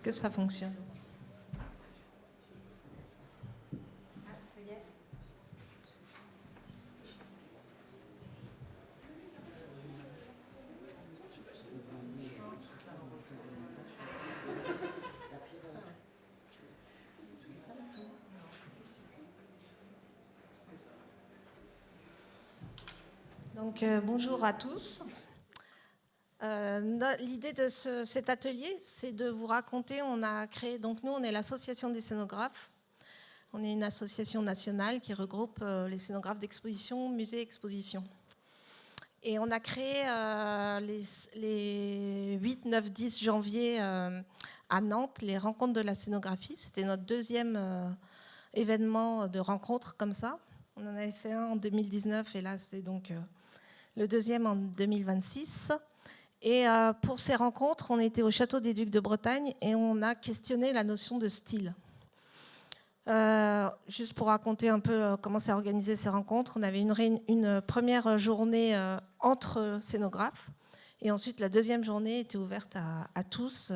que ça fonctionne? Donc, bonjour à tous. L'idée de cet atelier, c'est de vous raconter, on a créé, donc nous on est l'association des scénographes. On est une association nationale qui regroupe les scénographes d'exposition, musées, expositions. Et on a créé les 8, 9, 10 janvier à Nantes, les rencontres de la scénographie. C'était notre deuxième événement de rencontre comme ça. On en avait fait un en 2019 et là c'est donc le deuxième en 2026. Et pour ces rencontres, on était au Château des Ducs de Bretagne et on a questionné la notion de style. Juste pour raconter un peu comment s'est organisé ces rencontres, on avait une première journée entre scénographes et ensuite la deuxième journée était ouverte à tous.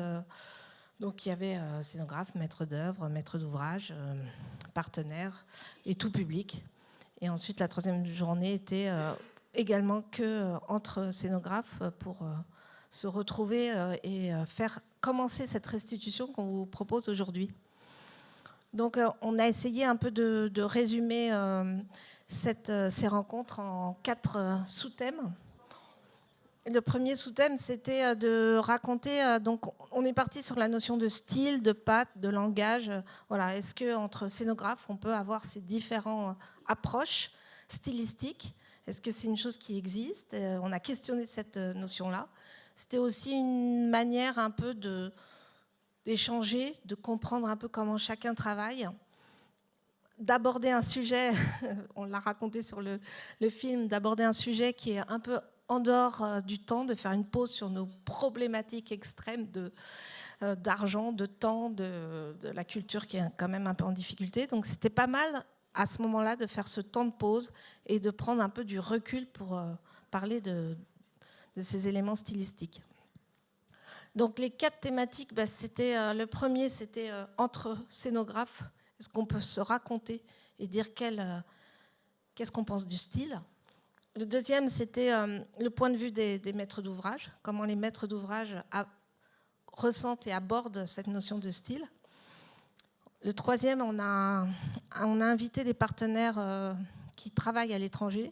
Donc il y avait scénographes, maîtres d'œuvre, maîtres d'ouvrage, partenaires et tout public. Et ensuite la troisième journée était également que entre scénographes pour se retrouver et faire commencer cette restitution qu'on vous propose aujourd'hui. Donc on a essayé un peu de résumer ces rencontres en 4 sous-thèmes. Le premier sous-thème, c'était de raconter, donc on est parti sur la notion de style, de patte, de langage. Voilà, est-ce qu'entre scénographes, on peut avoir ces différentes approches stylistiques? Est-ce que c'est une chose qui existe? On a questionné cette notion-là. C'était aussi une manière un peu d'échanger, de comprendre un peu comment chacun travaille, d'aborder un sujet, on l'a raconté sur le film, d'aborder un sujet qui est un peu en dehors du temps, de faire une pause sur nos problématiques extrêmes d'argent, de temps, de la culture qui est quand même un peu en difficulté. Donc c'était pas mal à ce moment-là de faire ce temps de pause et de prendre un peu du recul pour parler de ces éléments stylistiques. Donc les 4 thématiques, c'était le premier, c'était entre scénographes. Est-ce qu'on peut se raconter et dire qu'est-ce qu'on pense du style? Le deuxième, c'était le point de vue des maîtres d'ouvrage, comment les maîtres d'ouvrage ressentent et abordent cette notion de style. Le troisième, on a invité des partenaires qui travaillent à l'étranger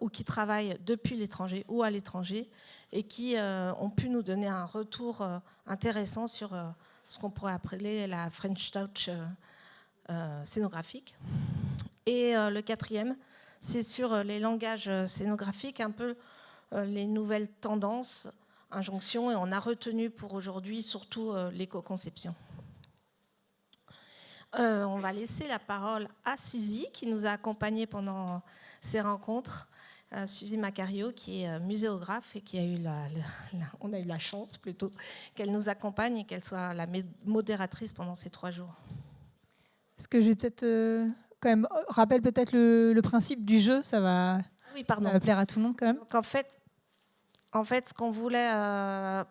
ou qui travaillent depuis l'étranger ou à l'étranger et qui ont pu nous donner un retour intéressant sur ce qu'on pourrait appeler la French Touch scénographique. Et le quatrième, c'est sur les langages scénographiques, un peu les nouvelles tendances, injonctions, et on a retenu pour aujourd'hui surtout l'éco-conception. On va laisser la parole à Suzy, qui nous a accompagnés pendant ces rencontres. Suzy Macario, qui est muséographe et qui a eu on a eu la chance plutôt qu'elle nous accompagne et qu'elle soit la modératrice pendant ces 3 jours. Est-ce que je vais peut-être quand même rappelle peut-être le principe du jeu, ça va plaire à tout le monde quand même. Donc en fait, ce qu'on voulait,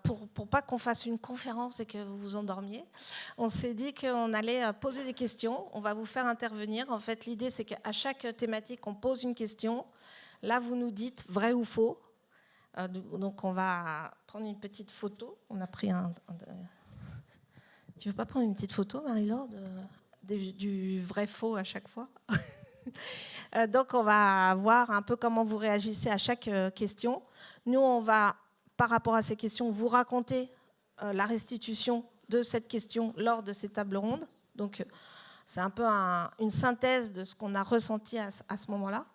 pour pas qu'on fasse une conférence et que vous vous endormiez, on s'est dit qu'on allait poser des questions. On va vous faire intervenir. En fait, l'idée, c'est qu'à chaque thématique, on pose une question. Là, vous nous dites vrai ou faux. Donc, on va prendre une petite photo. On a pris Tu veux pas prendre une petite photo, Marie-Laure, du vrai-faux à chaque fois? Donc, on va voir un peu comment vous réagissez à chaque question. Nous, on va, par rapport à ces questions, vous raconter la restitution de cette question lors de ces tables rondes. Donc, c'est un peu une synthèse de ce qu'on a ressenti à ce moment-là.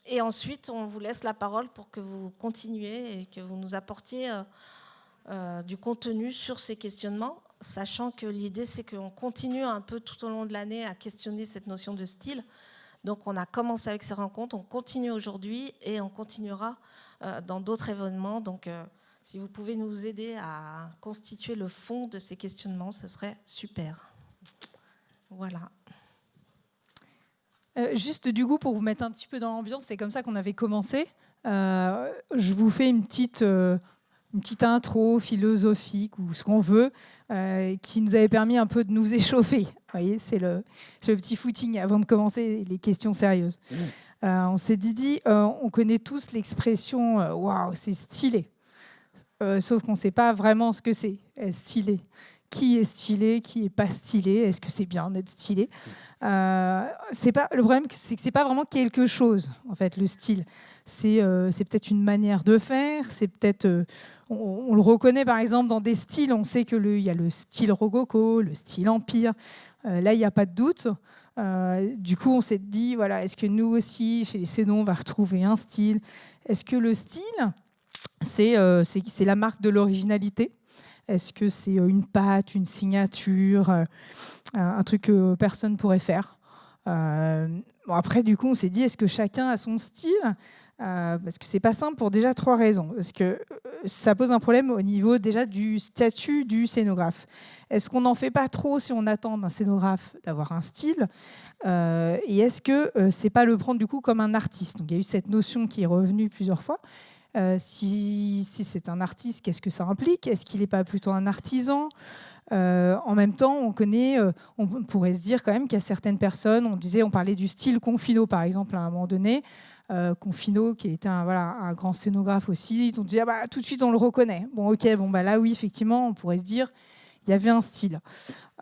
Et ensuite, on vous laisse la parole pour que vous continuiez et que vous nous apportiez du contenu sur ces questionnements, sachant que l'idée, c'est qu'on continue un peu tout au long de l'année à questionner cette notion de style. Donc, on a commencé avec ces rencontres, on continue aujourd'hui et on continuera dans d'autres événements. Donc, si vous pouvez nous aider à constituer le fond de ces questionnements, ce serait super. Voilà. Juste du coup, pour vous mettre un petit peu dans l'ambiance, c'est comme ça qu'on avait commencé. Je vous fais une petite une petite intro philosophique ou ce qu'on veut, qui nous avait permis un peu de nous échauffer. Vous voyez, c'est le petit footing avant de commencer les questions sérieuses. On s'est dit, on connaît tous l'expression « waouh, c'est stylé ». Sauf qu'on ne sait pas vraiment ce que c'est, stylé. Qui est stylé, qui n'est pas stylé, est-ce que c'est bien d'être stylé? Le problème, c'est que ce n'est pas vraiment quelque chose, en fait, le style. C'est peut-être une manière de faire, c'est peut-être... on le reconnaît, par exemple, dans des styles. On sait qu'il y a le style rococo, le style empire. Là, il n'y a pas de doute. Du coup, on s'est dit, voilà, est-ce que nous aussi, chez les Cénons, on va retrouver un style? Est-ce que le style, c'est la marque de l'originalité? Est-ce que c'est une patte, une signature, un truc que personne ne pourrait faire? Après, du coup, on s'est dit, est-ce que chacun a son style? Parce que c'est pas simple pour déjà 3 raisons. Parce que ça pose un problème au niveau déjà du statut du scénographe. Est-ce qu'on n'en fait pas trop si on attend d'un scénographe d'avoir un style? Et est-ce que c'est pas le prendre du coup comme un artiste? Donc il y a eu cette notion qui est revenue plusieurs fois. Si c'est un artiste, qu'est-ce que ça implique? Est-ce qu'il n'est pas plutôt un artisan? En même temps, on pourrait se dire quand même qu'il y a certaines personnes, on parlait du style Confino par exemple à un moment donné, Confino qui était un grand scénographe aussi, on disait tout de suite on le reconnaît. Bon ok, là oui effectivement on pourrait se dire il y avait un style.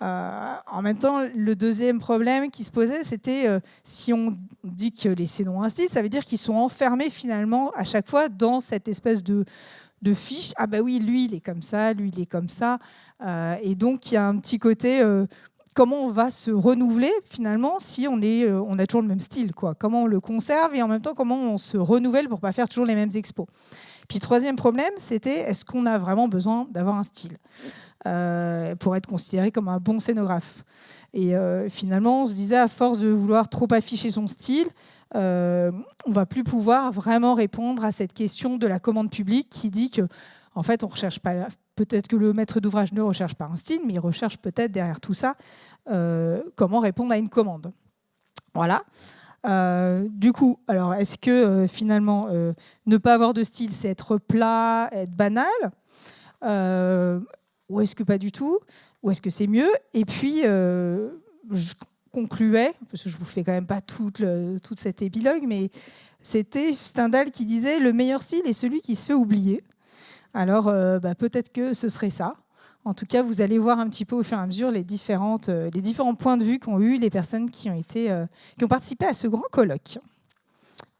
En même temps, le deuxième problème qui se posait, c'était si on dit que les Cénons ont un style, ça veut dire qu'ils sont enfermés finalement à chaque fois dans cette espèce de fiche. Ah bah oui, lui il est comme ça, lui il est comme ça. Et donc il y a un petit côté comment on va se renouveler finalement si on a toujours le même style, quoi. Comment on le conserve et en même temps comment on se renouvelle pour pas faire toujours les mêmes expos. Puis troisième problème, c'était est-ce qu'on a vraiment besoin d'avoir un style pour être considéré comme un bon scénographe? Et finalement, on se disait, à force de vouloir trop afficher son style, on ne va plus pouvoir vraiment répondre à cette question de la commande publique qui dit que, en fait, on recherche pas. Peut-être que le maître d'ouvrage ne recherche pas un style, mais il recherche peut-être derrière tout ça comment répondre à une commande. Voilà. Du coup, alors est-ce que finalement ne pas avoir de style, c'est être plat, être banal, ou est-ce que pas du tout, ou est-ce que c'est mieux? Et puis je concluais, parce que je vous fais quand même pas tout cet épilogue, mais c'était Stendhal qui disait le meilleur style est celui qui se fait oublier. Alors peut-être que ce serait ça. En tout cas, vous allez voir un petit peu au fur et à mesure les différents points de vue qu'ont eu les personnes qui ont participé à ce grand colloque.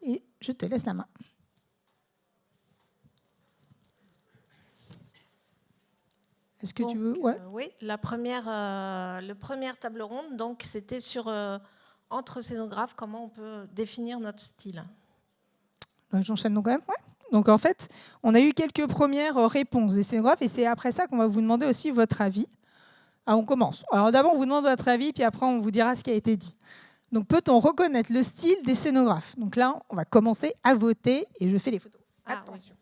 Et je te laisse la main. Est-ce que tu veux? Ouais. Oui, le première table ronde, donc c'était sur entre scénographes, comment on peut définir notre style. J'enchaîne donc quand même. Ouais. Donc en fait, on a eu quelques premières réponses des scénographes et c'est après ça qu'on va vous demander aussi votre avis. On commence. Alors d'abord, on vous demande votre avis, puis après, on vous dira ce qui a été dit. Donc peut-on reconnaître le style des scénographes? Donc là, on va commencer à voter et je fais les photos. Attention.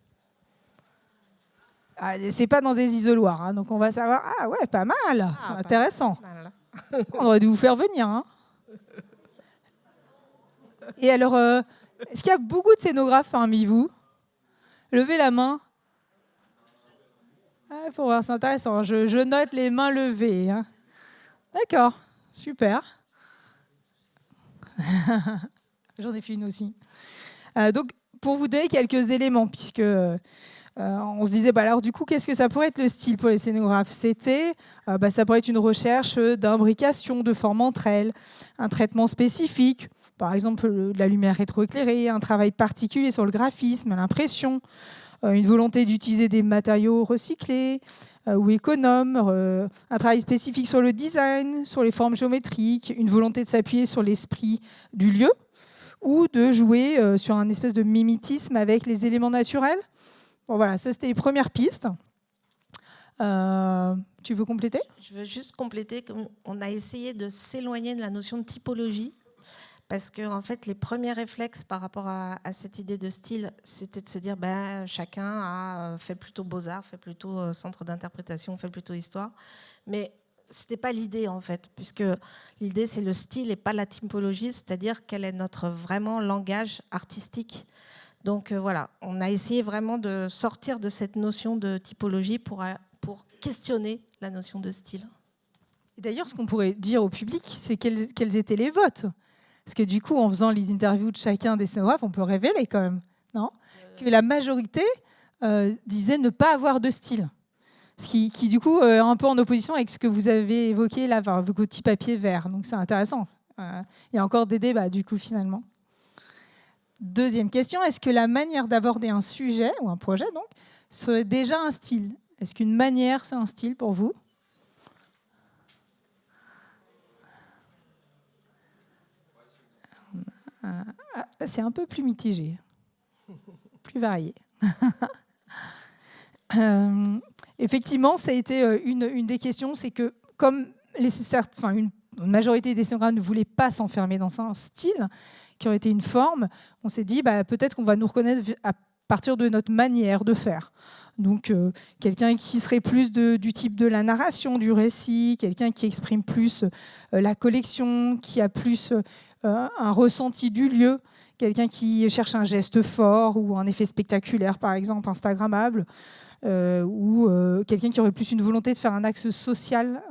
C'est pas dans des isoloirs, hein, donc on va savoir. Ah ouais, pas mal, c'est intéressant. Mal. On aurait dû vous faire venir. Hein. Et alors, est-ce qu'il y a beaucoup de scénographes parmi vous? Levez la main. Faut voir, c'est intéressant. Je note les mains levées. Hein. D'accord, super. J'en ai fait une aussi. Donc, pour vous donner quelques éléments, puisque on se disait, alors du coup, qu'est-ce que ça pourrait être le style pour les scénographes? C'était, ça pourrait être une recherche d'imbrication, de forme entre elles, un traitement spécifique, par exemple de la lumière rétroéclairée, un travail particulier sur le graphisme, l'impression, une volonté d'utiliser des matériaux recyclés ou économes, un travail spécifique sur le design, sur les formes géométriques, une volonté de s'appuyer sur l'esprit du lieu ou de jouer sur un espèce de mimétisme avec les éléments naturels. Bon, voilà, ça c'était les premières pistes. Tu veux compléter? Je veux juste compléter qu'on a essayé de s'éloigner de la notion de typologie. Parce que en fait, les premiers réflexes par rapport à cette idée de style, c'était de se dire chacun a fait plutôt beaux-arts, fait plutôt centre d'interprétation, fait plutôt histoire. Mais ce n'était pas l'idée, en fait, puisque l'idée, c'est le style et pas la typologie, c'est-à-dire quel est notre vraiment langage artistique. Donc voilà, on a essayé vraiment de sortir de cette notion de typologie pour questionner la notion de style. Et d'ailleurs, ce qu'on pourrait dire au public, c'est quels étaient les votes. Parce que du coup, en faisant les interviews de chacun des scénographes, on peut révéler quand même, non, que la majorité disait ne pas avoir de style. Ce qui du coup, est un peu en opposition avec ce que vous avez évoqué là, avec vos petits papiers verts. Donc c'est intéressant. Il y a encore des débats, du coup, finalement. Deuxième question, est-ce que la manière d'aborder un sujet, ou un projet, donc, serait déjà un style? Est-ce qu'une manière, c'est un style pour vous? C'est un peu plus mitigé, plus varié. Effectivement, ça a été une des questions, c'est que comme une majorité des scénographes ne voulaient pas s'enfermer dans un style qui aurait été une forme, on s'est dit peut-être qu'on va nous reconnaître à partir de notre manière de faire. Donc quelqu'un qui serait plus du type de la narration, du récit, quelqu'un qui exprime plus la collection, qui a plus un ressenti du lieu, quelqu'un qui cherche un geste fort ou un effet spectaculaire, par exemple, instagrammable, ou quelqu'un qui aurait plus une volonté de faire un acte social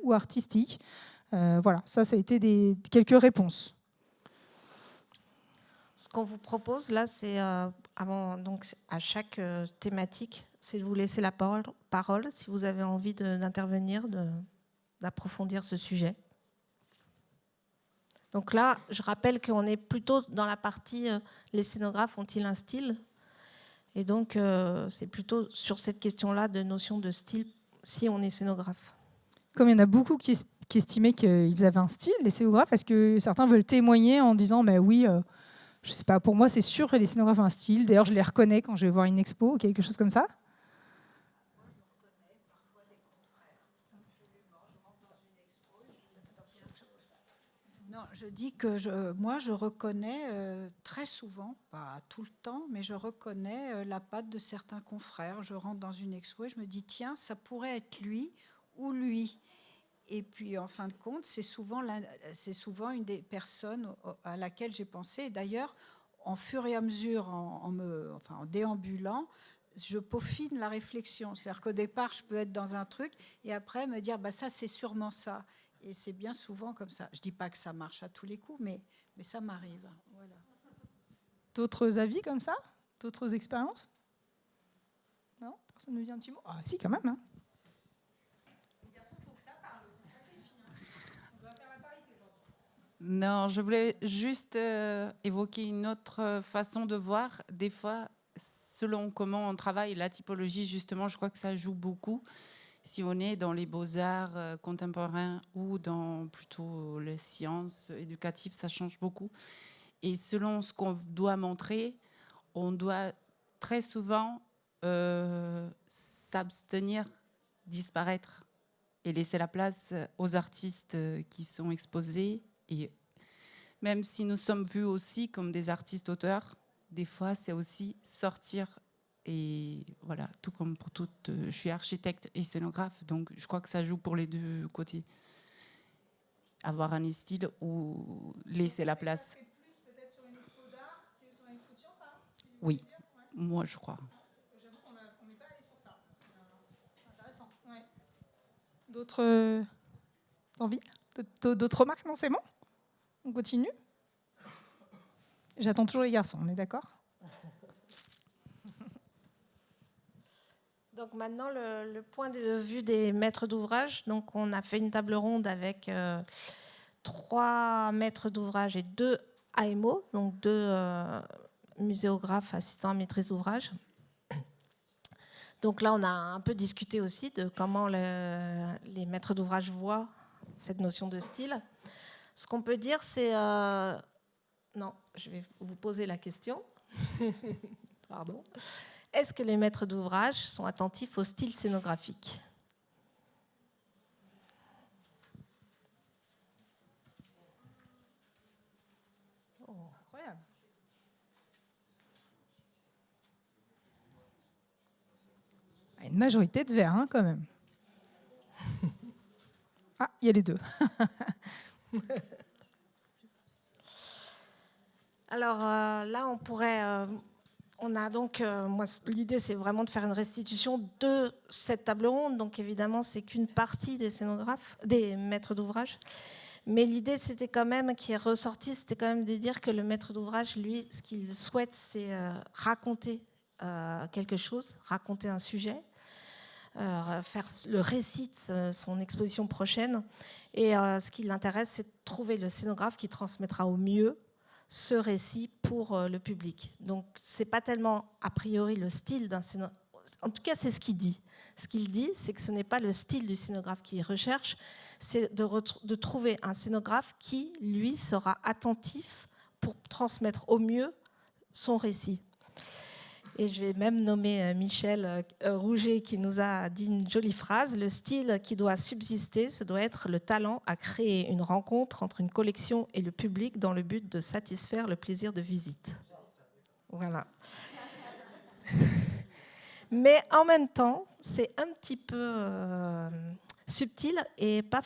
ou artistique. Voilà, ça a été quelques réponses. Ce qu'on vous propose là, c'est donc à chaque thématique, c'est de vous laisser la parole si vous avez envie d'intervenir, d'approfondir ce sujet. Donc là, je rappelle qu'on est plutôt dans la partie les scénographes ont-ils un style? Et donc, c'est plutôt sur cette question-là de notion de style si on est scénographe. Comme il y en a beaucoup qui estimaient qu'ils avaient un style, les scénographes, est-ce que certains veulent témoigner en disant oui, je sais pas, pour moi c'est sûr que les scénographes ont un style, d'ailleurs je les reconnais quand je vais voir une expo ou quelque chose comme ça? Non, je dis que moi, je reconnais très souvent, pas tout le temps, mais je reconnais la patte de certains confrères. Je rentre dans une expo et je me dis, tiens, ça pourrait être lui ou lui. Et puis, en fin de compte, c'est souvent une des personnes à laquelle j'ai pensé. Et d'ailleurs, en fur et à mesure, en déambulant, je peaufine la réflexion. C'est-à-dire qu'au départ, je peux être dans un truc et après me dire, ça, c'est sûrement ça. Et c'est bien souvent comme ça. Je ne dis pas que ça marche à tous les coups, mais ça m'arrive. Voilà. D'autres avis comme ça? D'autres expériences? Non? Personne ne dit un petit mot? Ah, si, quand même. Les garçons, il faut que ça parle aussi. On doit faire la parité. Non, je voulais juste évoquer une autre façon de voir. Des fois, selon comment on travaille, la typologie, justement, je crois que ça joue beaucoup. Si on est dans les beaux-arts contemporains ou dans plutôt les sciences éducatives, ça change beaucoup. Et selon ce qu'on doit montrer, on doit très souvent s'abstenir, disparaître et laisser la place aux artistes qui sont exposés. Et même si nous sommes vus aussi comme des artistes-auteurs, des fois, c'est aussi sortir. Et voilà, tout comme pour toutes, je suis architecte et scénographe, donc je crois que ça joue pour les deux côtés. Avoir un style ou laisser la place. C'est plus peut-être sur une expo d'art que sur une expo de sciences, par exemple? Oui, moi je crois. J'avoue qu'on n'est pas allé sur ça. C'est intéressant. Ouais. D'autres envies? D'autres remarques? Non, c'est bon? On continue? J'attends toujours les garçons, on est d'accord? Donc maintenant, le point de vue des maîtres d'ouvrage. Donc on a fait une table ronde avec 3 maîtres d'ouvrage et 2 AMO, donc 2 muséographes assistants à maîtrise d'ouvrage. Donc là, on a un peu discuté aussi de comment les maîtres d'ouvrage voient cette notion de style. Ce qu'on peut dire, c'est... Non, je vais vous poser la question. Pardon. Est-ce que les maîtres d'ouvrage sont attentifs au style scénographique? Oh, incroyable. Une majorité de verts, quand même. Ah, il y a les deux. Alors là, on pourrait... on a donc... moi, l'idée, c'est vraiment de faire une restitution de cette table ronde. Donc évidemment, c'est qu'une partie des scénographes, des maîtres d'ouvrage. Mais l'idée, c'était quand même, qui est ressortie, c'était quand même de dire que le maître d'ouvrage, lui, ce qu'il souhaite, c'est raconter quelque chose, raconter un sujet, faire le récit de son exposition prochaine. Et ce qui l'intéresse, c'est de trouver le scénographe qui transmettra au mieux ce récit pour le public. Donc, ce n'est pas tellement, a priori, le style d'un scénographe. En tout cas, c'est ce qu'il dit. Ce qu'il dit, c'est que ce n'est pas le style du scénographe qu'il recherche, c'est de trouver un scénographe qui, lui, sera attentif pour transmettre au mieux son récit. Et je vais même nommer Michel Rouget qui nous a dit une jolie phrase. Le style qui doit subsister, ce doit être le talent à créer une rencontre entre une collection et le public dans le but de satisfaire le plaisir de visite. Voilà. Mais en même temps, c'est un petit peu subtil et pas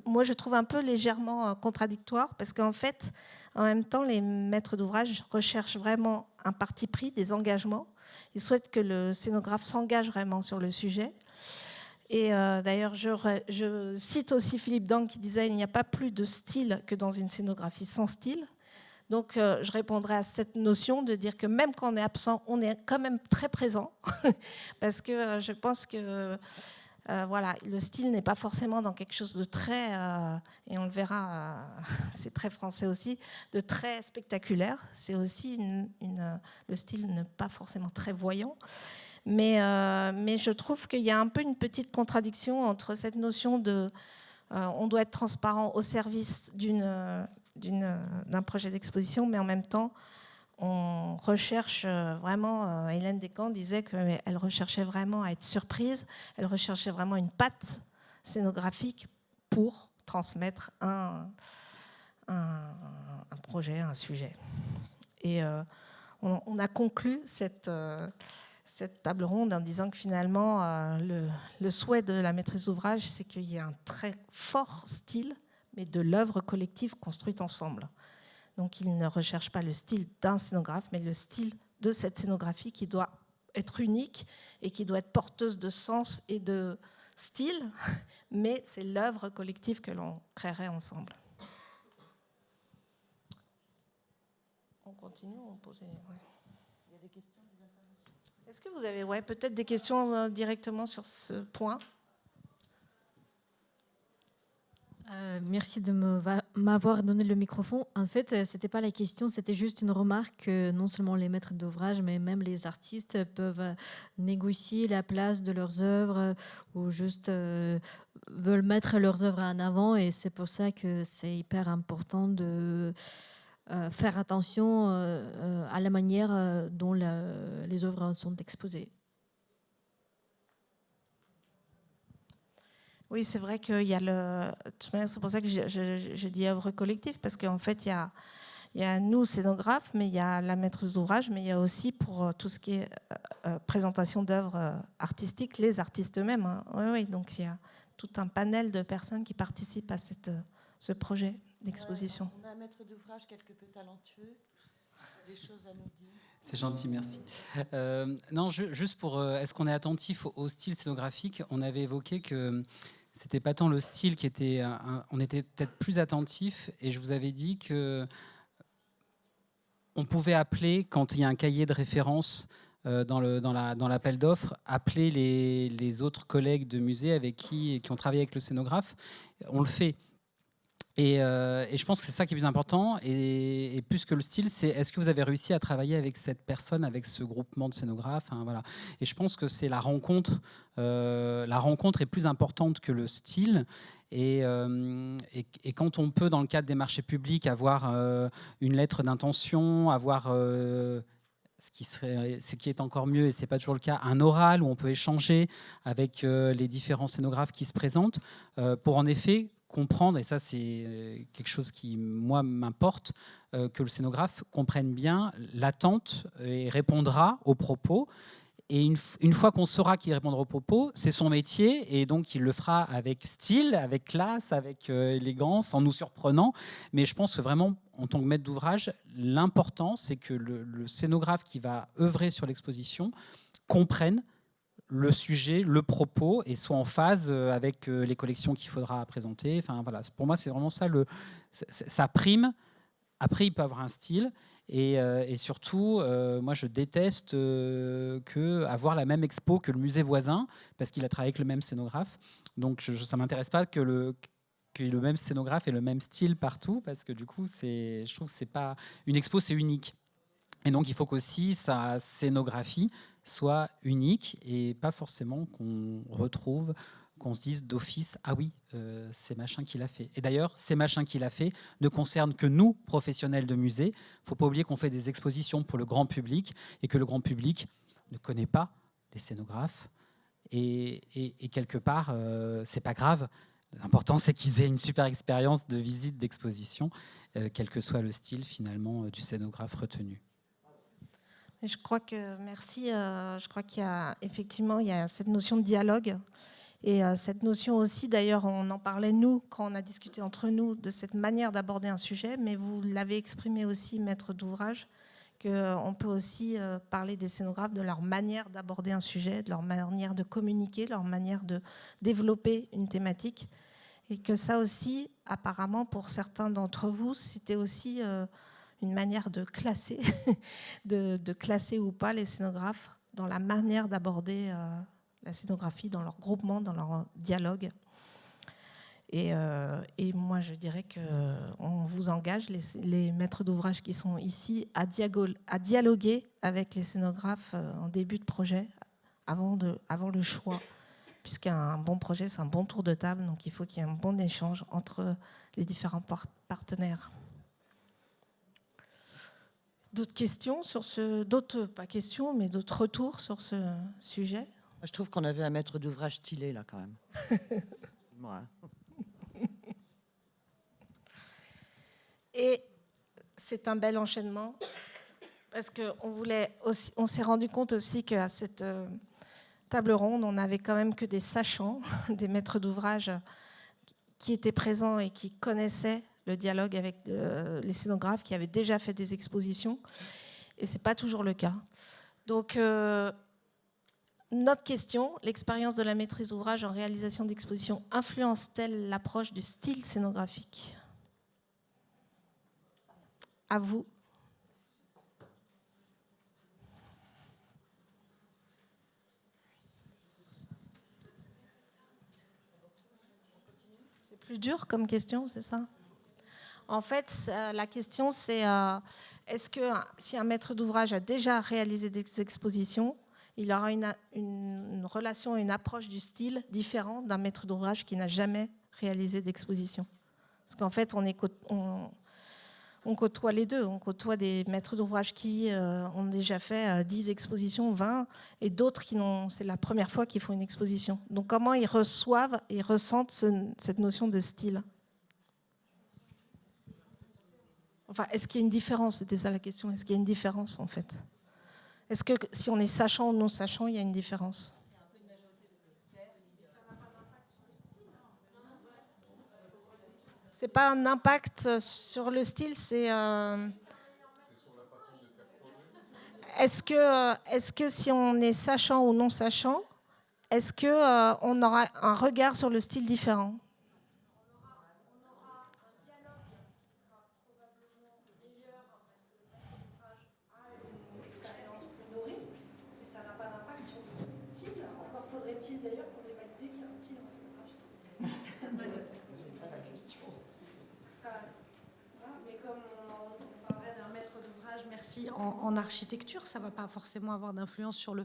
moi je trouve un peu légèrement contradictoire parce qu'en fait, en même temps, les maîtres d'ouvrage recherchent vraiment un parti pris, des engagements. Ils souhaitent que le scénographe s'engage vraiment sur le sujet. Et d'ailleurs, je cite aussi Philippe Dang qui disait « Il n'y a pas plus de style que dans une scénographie sans style ». Donc, je répondrai à cette notion de dire que même quand on est absent, on est quand même très présent. Parce que je pense que voilà, le style n'est pas forcément dans quelque chose de très, et on le verra, c'est très français aussi, de très spectaculaire. C'est aussi le style n'est pas forcément très voyant. Mais je trouve qu'il y a un peu une petite contradiction entre cette notion de on doit être transparent au service d'un projet d'exposition, mais en même temps, on recherche vraiment, Hélène Descamps disait qu'elle recherchait vraiment à être surprise, elle recherchait vraiment une patte scénographique pour transmettre un projet, un sujet. Et on a conclu cette table ronde en disant que finalement, le souhait de la maîtrise d'ouvrage, c'est qu'il y ait un très fort style, mais de l'œuvre collective construite ensemble. Donc, il ne recherche pas le style d'un scénographe, mais le style de cette scénographie qui doit être unique et qui doit être porteuse de sens et de style, mais c'est l'œuvre collective que l'on créerait ensemble. On continue, on pose... Il y a des questions, des interventions. Est-ce que vous avez peut-être des questions directement sur ce point ? Merci de m'avoir donné le microphone. En fait, ce n'était pas la question, c'était juste une remarque que non seulement les maîtres d'ouvrage, mais même les artistes peuvent négocier la place de leurs œuvres ou juste veulent mettre leurs œuvres en avant. Et c'est pour ça que c'est hyper important de faire attention à la manière dont les œuvres sont exposées. Oui, c'est vrai qu'il y a c'est pour ça que je dis œuvre collective, parce qu'en fait, il y a nous, scénographes, mais il y a la maîtrise d'ouvrage, mais il y a aussi pour tout ce qui est présentation d'œuvres artistiques, les artistes eux-mêmes. Hein. Oui, donc il y a tout un panel de personnes qui participent à ce projet d'exposition. On a un maître d'ouvrage quelque peu talentueux, des choses à nous dire. C'est gentil, merci. Non, juste pour, est-ce qu'on est attentif au style scénographique ? On avait évoqué que c'était pas tant le style qui était, on était peut-être plus attentif, et je vous avais dit que on pouvait appeler, quand il y a un cahier de référence dans l'appel d'offres, appeler les autres collègues de musée avec qui ont travaillé avec le scénographe. On le fait. Et je pense que c'est ça qui est plus important. Et plus que le style, c'est est-ce que vous avez réussi à travailler avec cette personne, avec ce groupement de scénographes, hein, voilà. Et je pense que c'est la rencontre. La rencontre est plus importante que le style. Et quand on peut, dans le cadre des marchés publics, avoir une lettre d'intention, avoir ce qui est encore mieux, et ce n'est pas toujours le cas, un oral où on peut échanger avec les différents scénographes qui se présentent, pour en effet comprendre, et ça c'est quelque chose qui, moi, m'importe, que le scénographe comprenne bien l'attente et répondra aux propos, Et une fois qu'on saura qu'il répondra au propos, c'est son métier, et donc il le fera avec style, avec classe, avec élégance, en nous surprenant. Mais je pense que vraiment, en tant que maître d'ouvrage, l'important, c'est que le scénographe qui va œuvrer sur l'exposition comprenne le sujet, le propos, et soit en phase avec les collections qu'il faudra présenter. Enfin, voilà. Pour moi, c'est vraiment ça, ça prime. Après, il peut avoir un style. Et surtout, moi, je déteste avoir la même expo que le musée voisin, parce qu'il a travaillé avec le même scénographe. Donc, ça ne m'intéresse pas que le même scénographe ait le même style partout, parce que du coup, je trouve que c'est pas... Une expo, c'est unique. Et donc, il faut qu'aussi sa scénographie soit unique, et pas forcément qu'on se dise d'office, ah oui, c'est machin qui l'a fait. Et d'ailleurs, ces machins qui l'a fait ne concernent que nous, professionnels de musée. Il ne faut pas oublier qu'on fait des expositions pour le grand public, et que le grand public ne connaît pas les scénographes. Et quelque part, c'est pas grave. L'important, c'est qu'ils aient une super expérience de visite, d'exposition, quel que soit le style, finalement, du scénographe retenu. Je crois que, merci, je crois qu'il y a effectivement cette notion de dialogue. Et cette notion aussi, d'ailleurs, on en parlait, nous, quand on a discuté entre nous, de cette manière d'aborder un sujet, mais vous l'avez exprimé aussi, maître d'ouvrage, qu'on peut aussi parler des scénographes, de leur manière d'aborder un sujet, de leur manière de communiquer, de leur manière de développer une thématique. Et que ça aussi, apparemment, pour certains d'entre vous, c'était aussi une manière de classer, de classer ou pas les scénographes dans la manière d'aborder la scénographie, dans leur groupement, dans leur dialogue. Et moi, je dirais qu'on vous engage, les maîtres d'ouvrage qui sont ici, à dialoguer avec les scénographes en début de projet, avant le choix. Puisqu'un bon projet, c'est un bon tour de table, donc il faut qu'il y ait un bon échange entre les différents partenaires. D'autres questions sur pas questions, mais d'autres retours sur ce sujet? Je trouve qu'on avait un maître d'ouvrage stylé, là, quand même. Ouais. Et c'est un bel enchaînement, parce qu'on s'est rendu compte aussi qu'à cette table ronde, on n'avait quand même que des sachants, des maîtres d'ouvrage qui étaient présents et qui connaissaient le dialogue avec les scénographes, qui avaient déjà fait des expositions. Et ce n'est pas toujours le cas. Donc, notre question, l'expérience de la maîtrise d'ouvrage en réalisation d'exposition influence-t-elle l'approche du style scénographique? À vous. C'est plus dur comme question, c'est ça? En fait, la question, c'est est-ce que si un maître d'ouvrage a déjà réalisé des expositions, il aura une relation, une approche du style différente d'un maître d'ouvrage qui n'a jamais réalisé d'exposition? Parce qu'en fait, on côtoie les deux. On côtoie des maîtres d'ouvrage qui ont déjà fait 10 expositions, 20, et d'autres qui c'est la première fois qu'ils font une exposition. Donc comment ils reçoivent et ressentent cette notion de style? Enfin, est-ce qu'il y a une différence? C'était ça la question. Est-ce qu'il y a une différence, en fait? Est-ce que si on est sachant ou non sachant, il y a une différence? C'est pas un impact sur le style, c'est... Est-ce que si on est sachant ou non sachant, est-ce qu'on aura un regard sur le style différent? En architecture, ça ne va pas forcément avoir d'influence sur le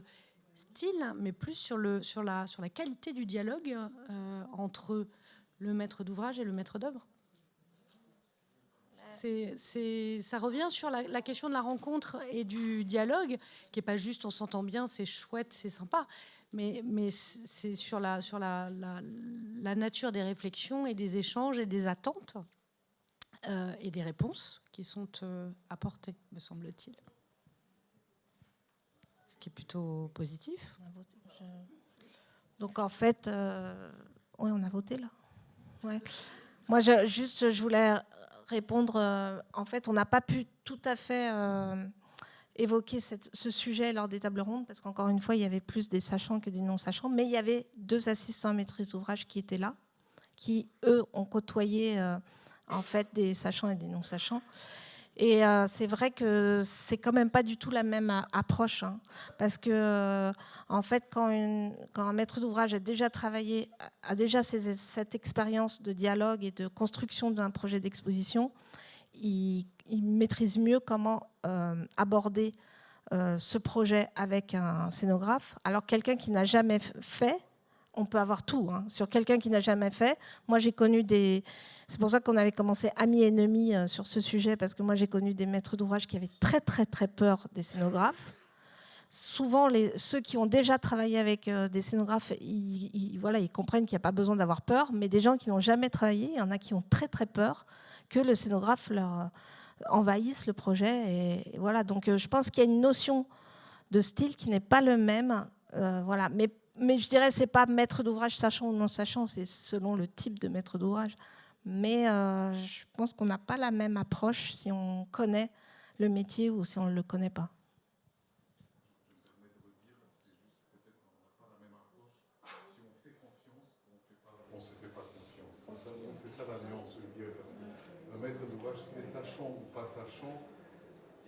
style, mais plus sur la qualité du dialogue entre le maître d'ouvrage et le maître d'œuvre. Ça revient sur la question de la rencontre et du dialogue, qui n'est pas juste on s'entend bien, c'est chouette, c'est sympa, mais c'est sur la nature des réflexions et des échanges et des attentes et des réponses qui sont apportées, me semble-t-il. Est-ce qui est plutôt positif. Donc en fait, oui, on a voté là. Ouais. Moi, je voulais répondre. En fait, on n'a pas pu tout à fait évoquer ce sujet lors des tables rondes, parce qu'encore une fois, il y avait plus des sachants que des non-sachants, mais il y avait 2 assistants à maîtrise d'ouvrage qui étaient là, qui, eux, ont côtoyé en fait des sachants et des non-sachants. Et c'est vrai que c'est quand même pas du tout la même approche, hein, parce que en fait, quand un maître d'ouvrage a déjà travaillé, a déjà cette expérience de dialogue et de construction d'un projet d'exposition, il maîtrise mieux comment aborder ce projet avec un scénographe. Alors quelqu'un qui n'a jamais fait, on peut avoir tout. Hein. Sur quelqu'un qui n'a jamais fait, moi j'ai connu des... C'est pour ça qu'on avait commencé amis-ennemis sur ce sujet, parce que moi j'ai connu des maîtres d'ouvrage qui avaient très très très peur des scénographes. Souvent, ceux qui ont déjà travaillé avec des scénographes, ils comprennent qu'il n'y a pas besoin d'avoir peur, mais des gens qui n'ont jamais travaillé, il y en a qui ont très très peur que le scénographe leur envahisse le projet. Et voilà. Donc je pense qu'il y a une notion de style qui n'est pas le même. Voilà. Mais je dirais que ce n'est pas maître d'ouvrage sachant ou non sachant, c'est selon le type de maître d'ouvrage. Mais je pense qu'on n'a pas la même approche si on connaît le métier ou si on ne le connaît pas. On ne se fait pas confiance. C'est ça la nuance, je dirais. Parce qu'un maître d'ouvrage, qu'il est sachant ou pas sachant,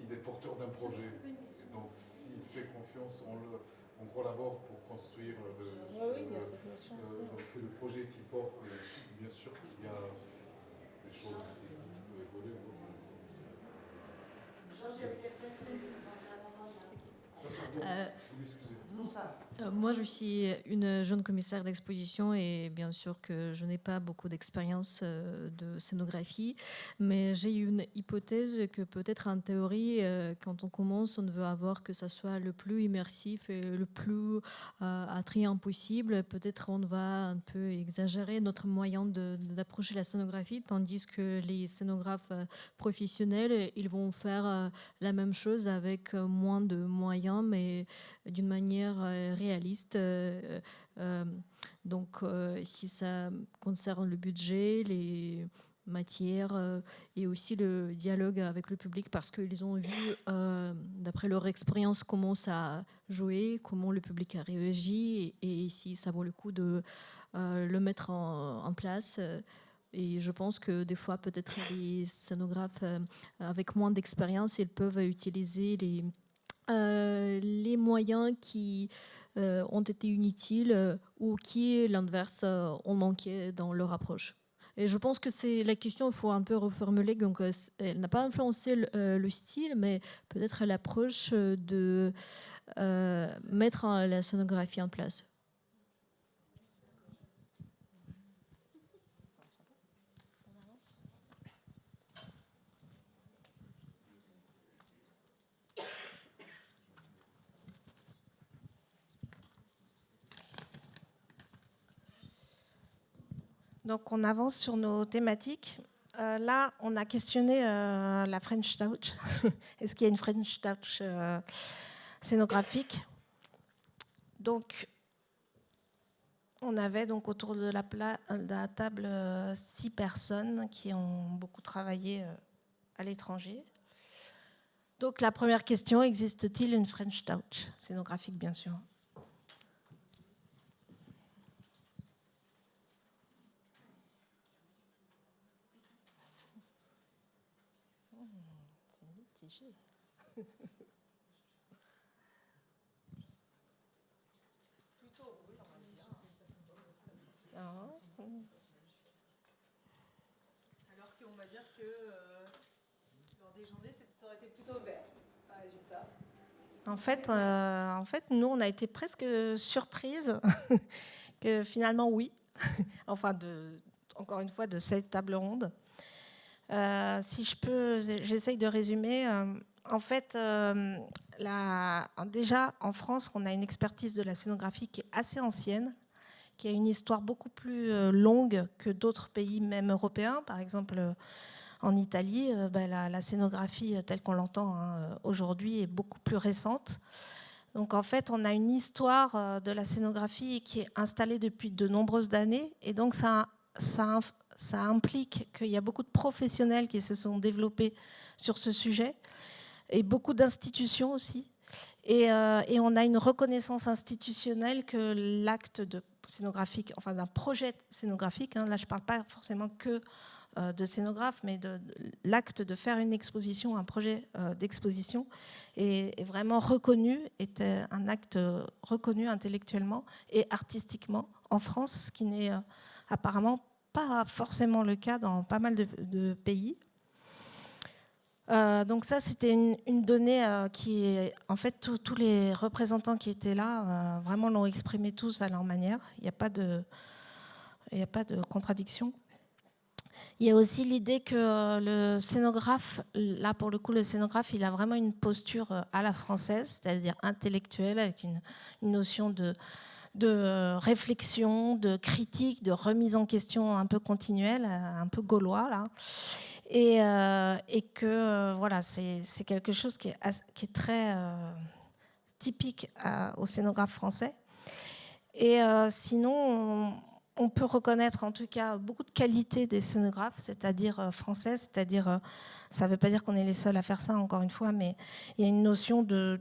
il est porteur d'un projet. Et donc, s'il fait confiance, on collabore pour construire c'est le projet qui porte. Bien sûr qu'il y a des choses esthétiques qui peuvent évoluer. Vous m'excusez. Moi, je suis une jeune commissaire d'exposition et bien sûr que je n'ai pas beaucoup d'expérience de scénographie, mais j'ai une hypothèse que peut-être en théorie, quand on commence, on veut avoir que ça soit le plus immersif et le plus attrayant possible. Peut-être on va un peu exagérer notre moyen d'approcher la scénographie, tandis que les scénographes professionnels, ils vont faire la même chose avec moins de moyens, mais d'une manière réaliste. Donc, si ça concerne le budget, les matières et aussi le dialogue avec le public, parce qu'ils ont vu, d'après leur expérience, comment ça a joué, comment le public a réagi et si ça vaut le coup de le mettre en place. Et je pense que des fois, peut-être les scénographes avec moins d'expérience, ils peuvent utiliser les moyens qui ont été inutiles ou qui, l'inverse, ont manqué dans leur approche. Et je pense que c'est la question, il faut un peu reformuler. Donc, elle n'a pas influencé le style, mais peut-être l'approche de mettre la scénographie en place. Donc on avance sur nos thématiques. Là, on a questionné la French Touch. Est-ce qu'il y a une French Touch scénographique? Donc, on avait donc autour de la table 6 personnes qui ont beaucoup travaillé à l'étranger. Donc la première question, existe-t-il une French Touch scénographique, bien sûr? Alors qu'on va dire que lors des journées, ça aurait été plutôt vert, par résultat. En fait, nous, on a été presque surprises que finalement, oui. Enfin, encore une fois, de cette table ronde. Si je peux, j'essaye de résumer. En fait, déjà, en France, on a une expertise de la scénographie qui est assez ancienne, qui a une histoire beaucoup plus longue que d'autres pays, même européens. Par exemple, en Italie, la scénographie telle qu'on l'entend aujourd'hui est beaucoup plus récente. Donc en fait, on a une histoire de la scénographie qui est installée depuis de nombreuses années, et donc ça implique qu'il y a beaucoup de professionnels qui se sont développés sur ce sujet, et beaucoup d'institutions aussi. Et on a une reconnaissance institutionnelle que l'acte de scénographique, enfin d'un projet scénographique, là je ne parle pas forcément que de scénographe, mais de l'acte de faire une exposition, un projet d'exposition est vraiment reconnu, est un acte reconnu intellectuellement et artistiquement en France, ce qui n'est apparemment pas forcément le cas dans pas mal de pays. Donc ça, c'était une donnée qui est... En fait, tous les représentants qui étaient là vraiment l'ont exprimé tous à leur manière. Il n'y a pas de contradiction. Il y a aussi l'idée que le scénographe, là pour le coup, le scénographe, il a vraiment une posture à la française, c'est-à-dire intellectuelle, avec une notion de réflexion, de critique, de remise en question un peu continuelle, un peu gaulois, là. Et que voilà, c'est quelque chose qui est très typique au scénographe français. Et sinon, on peut reconnaître en tout cas beaucoup de qualités des scénographes, c'est-à-dire françaises, c'est-à-dire, ça ne veut pas dire qu'on est les seuls à faire ça, encore une fois, mais il y a une notion de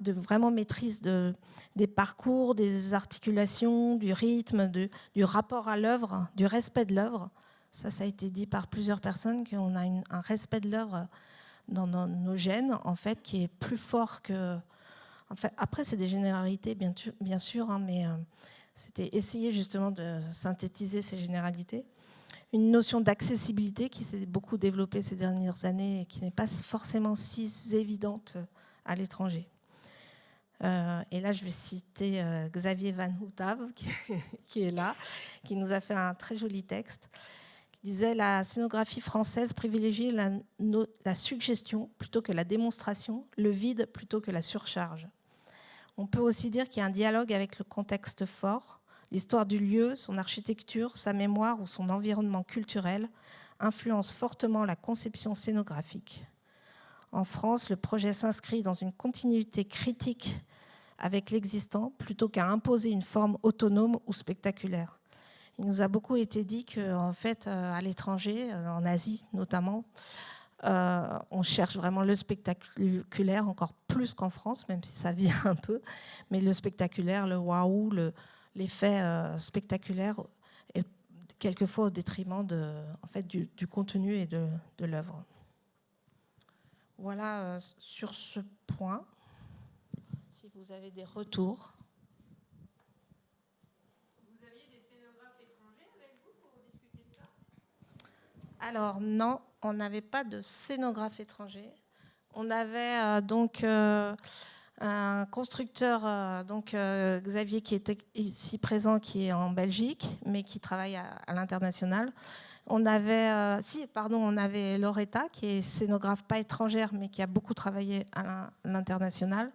vraiment maîtrise des parcours, des articulations, du rythme, du rapport à l'œuvre, du respect de l'œuvre. Ça a été dit par plusieurs personnes, qu'on a un respect de l'œuvre dans nos gènes, en fait, qui est plus fort que... En fait, après, c'est des généralités, bien sûr, mais c'était essayer justement de synthétiser ces généralités. Une notion d'accessibilité qui s'est beaucoup développée ces dernières années et qui n'est pas forcément si évidente à l'étranger. Et là, je vais citer Xavier Van Houtave, qui est là, qui nous a fait un très joli texte. Disait la scénographie française privilégie la suggestion plutôt que la démonstration, le vide plutôt que la surcharge. On peut aussi dire qu'il y a un dialogue avec le contexte fort, l'histoire du lieu, son architecture, sa mémoire ou son environnement culturel influencent fortement la conception scénographique. En France, le projet s'inscrit dans une continuité critique avec l'existant plutôt qu'à imposer une forme autonome ou spectaculaire. Il nous a beaucoup été dit qu'en fait, à l'étranger, en Asie notamment, on cherche vraiment le spectaculaire encore plus qu'en France, même si ça vient un peu. Mais le spectaculaire, le waouh, l'effet spectaculaire, est quelquefois au détriment du contenu et de l'œuvre. Voilà sur ce point. Si vous avez des retours. Alors non, on n'avait pas de scénographe étranger. On avait un constructeur, Xavier, qui était ici présent, qui est en Belgique, mais qui travaille à l'international. On avait Loretta, qui est scénographe pas étrangère, mais qui a beaucoup travaillé à l'international.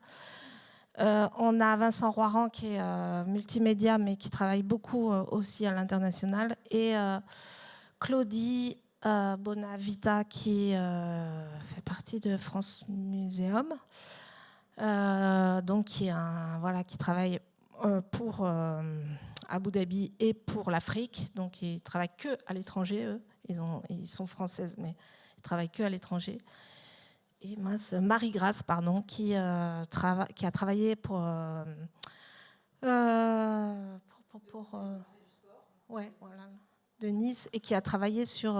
On a Vincent Roiran, qui est multimédia, mais qui travaille beaucoup aussi à l'international. Et Claudie Bonavita, qui fait partie de France Museum, qui travaille pour Abu Dhabi et pour l'Afrique. Donc, ils ne travaillent que à l'étranger, eux. Ils sont françaises, mais ils ne travaillent que à l'étranger. Et Marie-Grace, qui a travaillé pour de Nice, et qui a travaillé sur...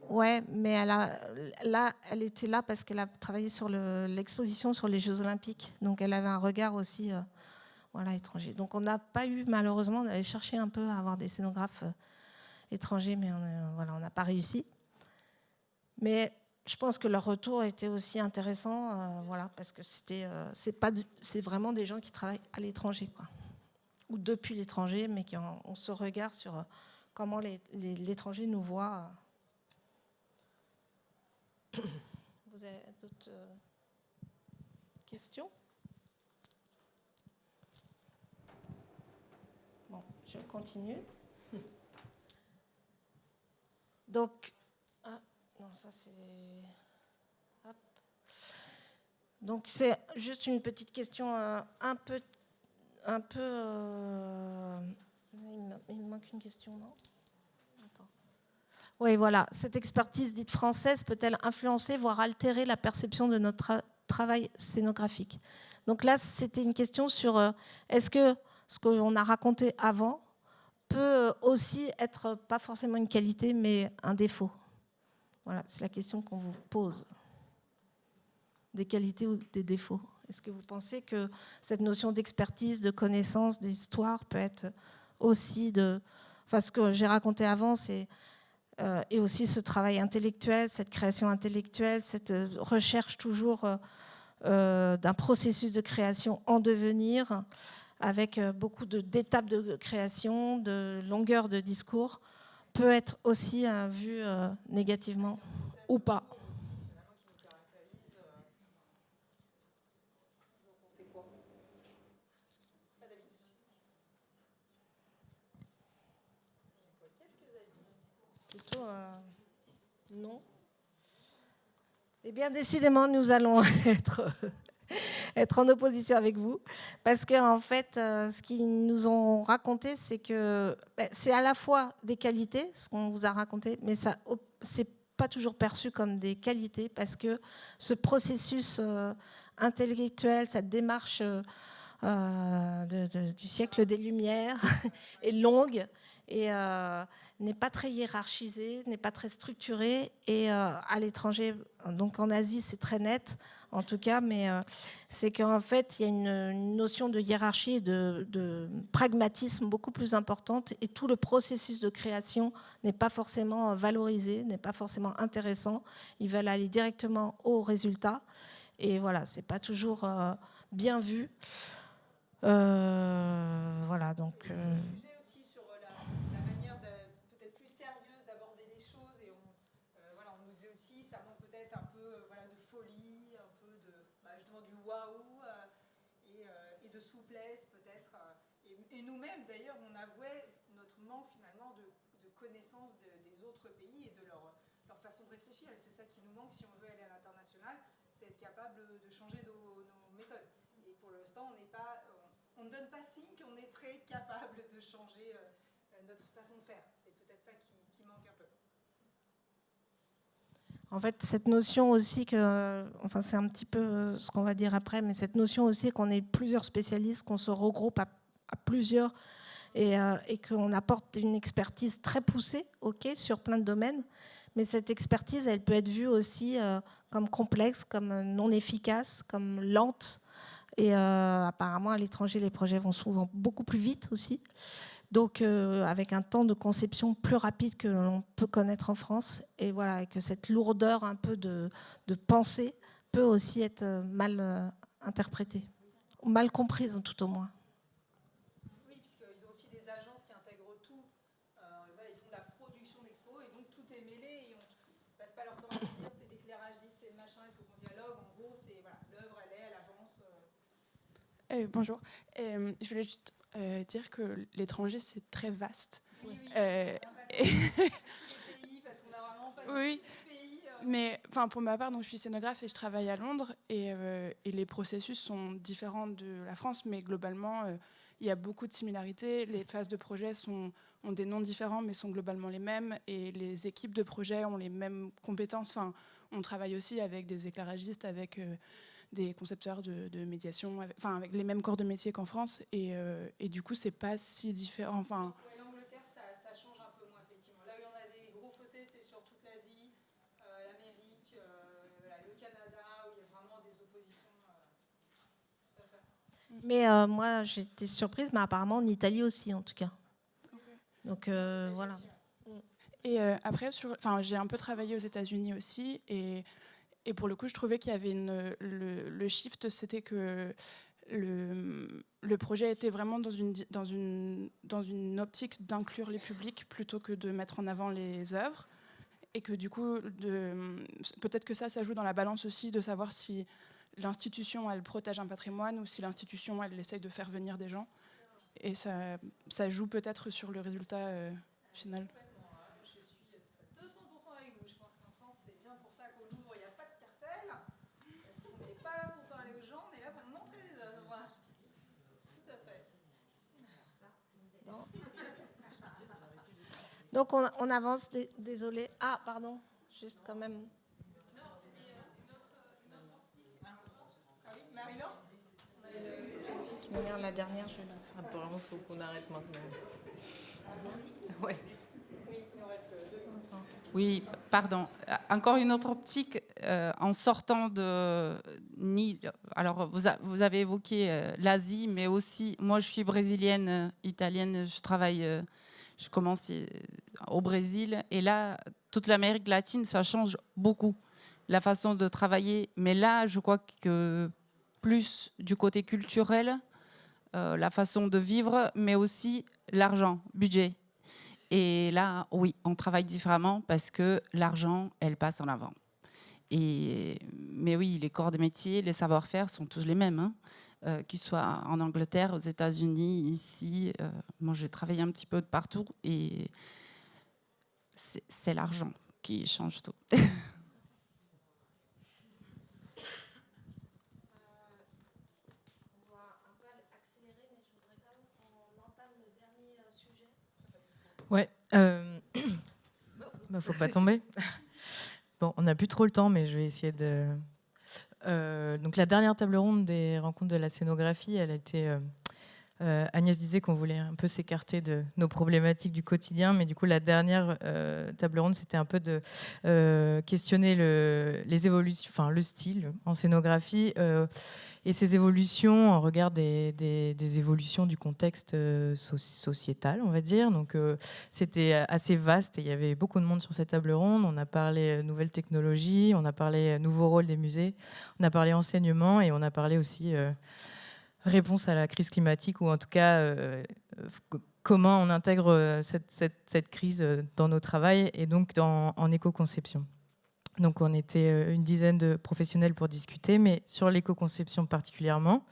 mais elle était là parce qu'elle a travaillé sur l'exposition sur les Jeux Olympiques. Donc elle avait un regard aussi étranger. Donc on n'a pas eu, malheureusement, on avait cherché un peu à avoir des scénographes étrangers, mais on n'a pas réussi. Mais je pense que leur retour était aussi intéressant, parce que c'est vraiment des gens qui travaillent à l'étranger, quoi, ou depuis l'étranger, mais qui ont ce regard sur comment l'étranger nous voit. Vous avez d'autres questions? Bon, je continue. Donc, non, ça c'est... Hop. Donc c'est juste une petite question un peu. Il me manque une question, non? Attends. Oui, voilà. Cette expertise dite française peut-elle influencer, voire altérer la perception de notre travail scénographique? Donc là, c'était une question sur est-ce que ce qu'on a raconté avant peut aussi être pas forcément une qualité, mais un défaut. Voilà, c'est la question qu'on vous pose. Des qualités ou des défauts. Est-ce que vous pensez que cette notion d'expertise, de connaissance, d'histoire peut être aussi de... Enfin, ce que j'ai raconté avant, c'est et aussi ce travail intellectuel, cette création intellectuelle, cette recherche toujours d'un processus de création en devenir, avec beaucoup d'étapes de création, de longueur de discours, peut être aussi vu négativement ou pas. Plutôt non. Eh bien, décidément, nous allons être en opposition avec vous, parce qu'en fait, ce qu'ils nous ont raconté, c'est que c'est à la fois des qualités, ce qu'on vous a raconté, mais ça, c'est pas toujours perçu comme des qualités, parce que ce processus intellectuel, cette démarche du siècle des Lumières est longue et n'est pas très hiérarchisée, n'est pas très structurée. Et à l'étranger, donc en Asie, c'est très net, en tout cas, mais c'est qu'en fait, il y a une notion de hiérarchie et de pragmatisme beaucoup plus importante, et tout le processus de création n'est pas forcément valorisé, n'est pas forcément intéressant. Ils veulent aller directement au résultat, et voilà, c'est pas toujours bien vu. Voilà, donc. Sujet aussi sur la manière peut-être plus sérieuse d'aborder les choses, et voilà, on nous disait aussi ça manque peut-être un peu voilà, de folie, un peu de justement du waouh et de souplesse peut-être. Et nous-mêmes d'ailleurs, on avouait notre manque finalement de connaissance des autres pays et de leur façon de réfléchir. Et c'est ça qui nous manque si on veut aller à l'international, c'est être capable de changer nos méthodes. Et pour l'instant, on ne donne pas signe qu'on est très capable de changer notre façon de faire. C'est peut-être ça qui manque un peu. En fait, cette notion aussi enfin c'est un petit peu ce qu'on va dire après, mais cette notion aussi qu'on est plusieurs spécialistes, qu'on se regroupe à plusieurs et qu'on apporte une expertise très poussée, sur plein de domaines. Mais cette expertise, elle peut être vue aussi comme complexe, comme non efficace, comme lente. Et apparemment, à l'étranger, les projets vont souvent beaucoup plus vite aussi. Donc, avec un temps de conception plus rapide que l'on peut connaître en France. Et voilà, que cette lourdeur un peu de pensée peut aussi être mal interprétée, ou mal comprise tout au moins. Oui, puisqu'ils ont aussi des agences qui intègrent tout. Voilà, ils font de la production d'expo, et donc tout est mêlé, et on ne passe pas leur temps à dire c'est l'éclairagiste, c'est le machin, il faut qu'on dialogue. En gros, c'est voilà, l'œuvre, elle avance. Bonjour. Je voulais juste dire que l'étranger, c'est très vaste. Oui, oui. Et... pays, parce qu'on a vraiment pas oui, mais pour ma part, donc, je suis scénographe et je travaille à Londres. Et les processus sont différents de la France, mais globalement, il y a beaucoup de similarités. Les phases de projet ont des noms différents, mais sont globalement les mêmes. Et les équipes de projet ont les mêmes compétences. Enfin, on travaille aussi avec des éclairagistes, avec... des concepteurs de médiation, avec les mêmes corps de métier qu'en France, et du coup, c'est pas si différent. Ouais, l'Angleterre, ça change un peu moins, effectivement. Là où il y en a des gros fossés, c'est sur toute l'Asie, l'Amérique, le Canada, où il y a vraiment des oppositions. Tout à fait. Mais moi, j'étais surprise, mais apparemment en Italie aussi, en tout cas. Okay. Donc voilà. Et après, j'ai un peu travaillé aux États-Unis aussi, et pour le coup, je trouvais qu'il y avait le shift, c'était que le projet était vraiment dans une optique d'inclure les publics plutôt que de mettre en avant les œuvres. Et que du coup, peut-être que ça joue dans la balance aussi de savoir si l'institution, elle protège un patrimoine ou si l'institution, elle essaye de faire venir des gens. Et ça joue peut-être sur le résultat final. Donc on avance, désolé. Ah, pardon, juste quand même. La dernière, je l'ai. Apparemment, il faut qu'on arrête maintenant. Ouais. Oui, pardon. Encore une autre optique, en sortant de alors vous avez évoqué l'Asie, mais aussi, moi je suis brésilienne, italienne, je commence au Brésil, et là, toute l'Amérique latine, ça change beaucoup, la façon de travailler. Mais là, je crois que plus du côté culturel, la façon de vivre, mais aussi l'argent, budget. Et là, oui, on travaille différemment parce que l'argent, elle passe en avant. Mais oui, les corps de métier, les savoir-faire sont tous les mêmes, hein, qu'ils soient en Angleterre, aux États-Unis, ici. Moi, j'ai travaillé un petit peu de partout et c'est l'argent qui change tout. Ouais. Faut pas tomber. Bon, on n'a plus trop le temps, mais je vais essayer de. Donc la dernière table ronde des rencontres de la scénographie, elle a été. Agnès disait qu'on voulait un peu s'écarter de nos problématiques du quotidien, mais du coup la dernière table ronde, c'était un peu de questionner les évolutions, enfin le style en scénographie et ces évolutions en regard des évolutions du contexte sociétal, on va dire. Donc c'était assez vaste et il y avait beaucoup de monde sur cette table ronde. On a parlé nouvelles technologies, on a parlé nouveau rôle des musées, on a parlé enseignement et on a parlé aussi réponse à la crise climatique, ou en tout cas comment on intègre cette crise dans nos travails et donc en éco-conception. Donc on était une dizaine de professionnels pour discuter, mais sur l'éco-conception particulièrement,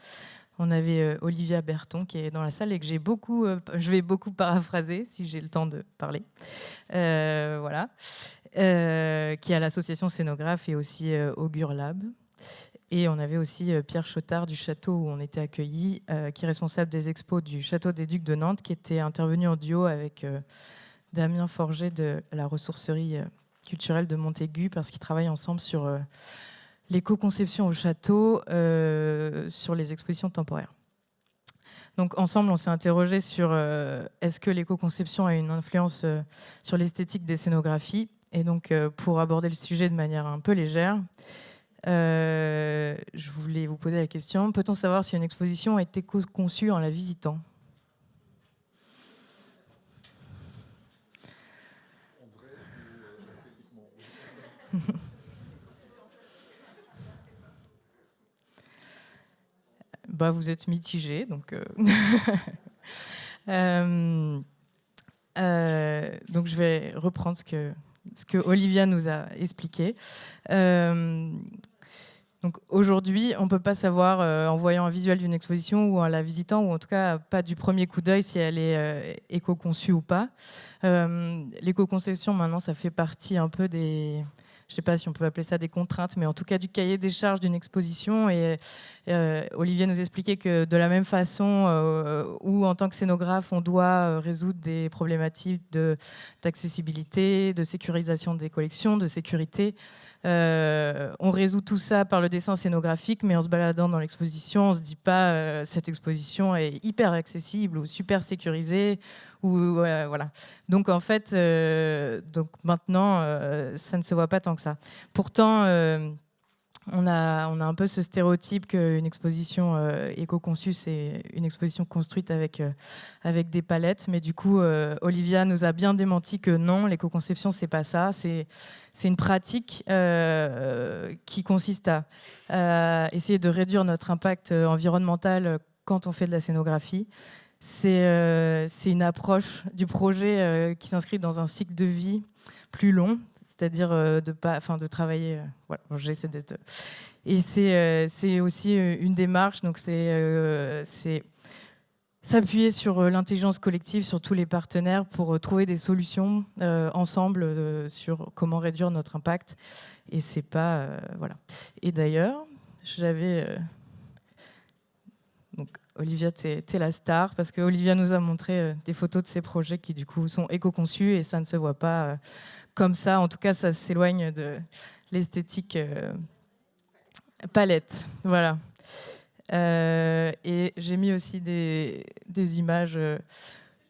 on avait Olivia Berton qui est dans la salle et que je vais beaucoup paraphraser si j'ai le temps de parler, voilà, qui est à l'association Scénographe et aussi Augure Lab. Et on avait aussi Pierre Chotard du château où on était accueillis, qui est responsable des expos du château des Ducs de Nantes, qui était intervenu en duo avec Damien Forget de la ressourcerie culturelle de Montaigu, parce qu'ils travaillent ensemble sur l'éco-conception au château, sur les expositions temporaires. Donc ensemble, on s'est interrogé sur est-ce que l'éco-conception a une influence sur l'esthétique des scénographies. Et donc pour aborder le sujet de manière un peu légère, je voulais vous poser la question, peut-on savoir si une exposition a été conçue en la visitant ? Bah, vous êtes mitigé, donc donc je vais reprendre ce que Olivia nous a expliqué. Donc aujourd'hui, on ne peut pas savoir en voyant un visuel d'une exposition ou en la visitant, ou en tout cas pas du premier coup d'œil si elle est éco-conçue ou pas. L'éco-conception, maintenant, ça fait partie un peu des... Je ne sais pas si on peut appeler ça des contraintes, mais en tout cas du cahier des charges d'une exposition. Et Olivier nous expliquait que de la même façon où en tant que scénographe, on doit résoudre des problématiques d'accessibilité, de sécurisation des collections, de sécurité. On résout tout ça par le dessin scénographique, mais en se baladant dans l'exposition, on ne se dit pas cette exposition est hyper accessible ou super sécurisée. Voilà. Donc en fait, donc maintenant, ça ne se voit pas tant que ça. Pourtant, on a un peu ce stéréotype qu'une exposition éco-conçue, c'est une exposition construite avec des palettes. Mais du coup, Olivia nous a bien démenti que non, l'éco-conception, c'est pas ça. C'est une pratique qui consiste à essayer de réduire notre impact environnemental quand on fait de la scénographie. C'est une approche du projet qui s'inscrit dans un cycle de vie plus long, c'est-à-dire de travailler. Voilà, j'essaie d'être. Et c'est aussi une démarche. Donc c'est s'appuyer sur l'intelligence collective, sur tous les partenaires pour trouver des solutions ensemble sur comment réduire notre impact. Et c'est pas voilà. Et d'ailleurs, j'avais donc Olivia, t'es la star, parce que Olivia nous a montré des photos de ses projets qui, du coup, sont éco-conçus et ça ne se voit pas comme ça. En tout cas, ça s'éloigne de l'esthétique palette. Voilà. Et j'ai mis aussi des images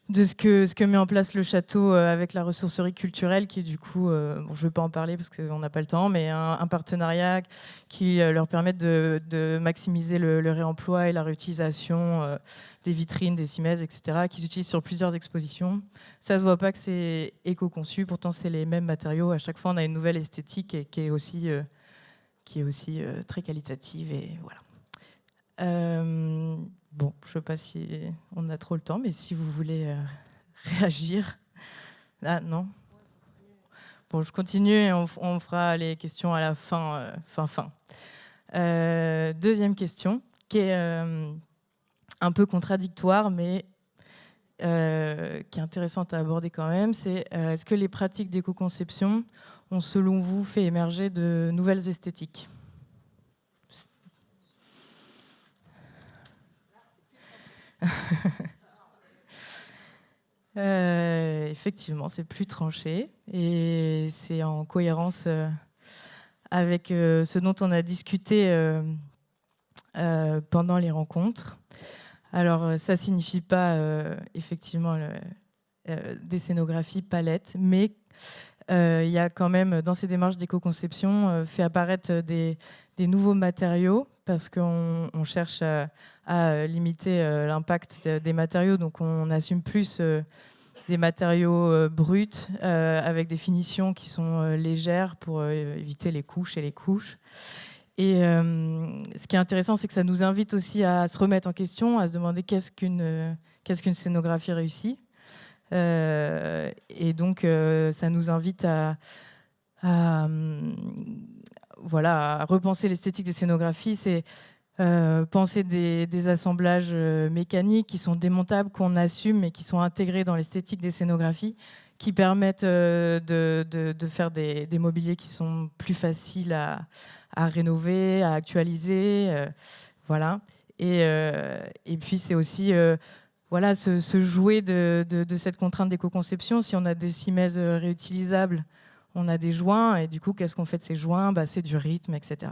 de ce que met en place le château avec la ressourcerie culturelle, qui du coup, bon, je ne vais pas en parler parce qu'on n'a pas le temps, mais un partenariat qui leur permet de maximiser le réemploi et la réutilisation des vitrines, des cimaises, etc., qu'ils utilisent sur plusieurs expositions. Ça ne se voit pas que c'est éco-conçu, pourtant c'est les mêmes matériaux. À chaque fois, on a une nouvelle esthétique et qui est aussi très qualitative. Et voilà. Bon, je ne sais pas si on a trop le temps, mais si vous voulez réagir. Ah non. Bon, je continue et on fera les questions à la fin. Deuxième question, qui est un peu contradictoire, mais qui est intéressante à aborder quand même. C'est est-ce que les pratiques d'éco-conception ont, selon vous, fait émerger de nouvelles esthétiques ? Effectivement, c'est plus tranché et c'est en cohérence avec ce dont on a discuté pendant les rencontres. Alors, ça signifie pas effectivement des scénographies palettes, mais il y a quand même, dans ces démarches d'éco-conception, fait apparaître des nouveaux matériaux parce qu'on cherche à limiter l'impact des matériaux. Donc, on assume plus des matériaux bruts avec des finitions qui sont légères pour éviter les couches et les couches. Et ce qui est intéressant, c'est que ça nous invite aussi à se remettre en question, à se demander qu'est-ce qu'une scénographie réussie. Et donc, ça nous invite à repenser l'esthétique des scénographies. C'est penser des assemblages mécaniques qui sont démontables, qu'on assume et qui sont intégrés dans l'esthétique des scénographies, qui permettent de faire des mobiliers qui sont plus faciles à rénover, à actualiser. Voilà. Et puis, c'est aussi se jouer de cette contrainte d'éco-conception. Si on a des cimaises réutilisables, on a des joints, et du coup, qu'est-ce qu'on fait de ces joints ? C'est du rythme, etc.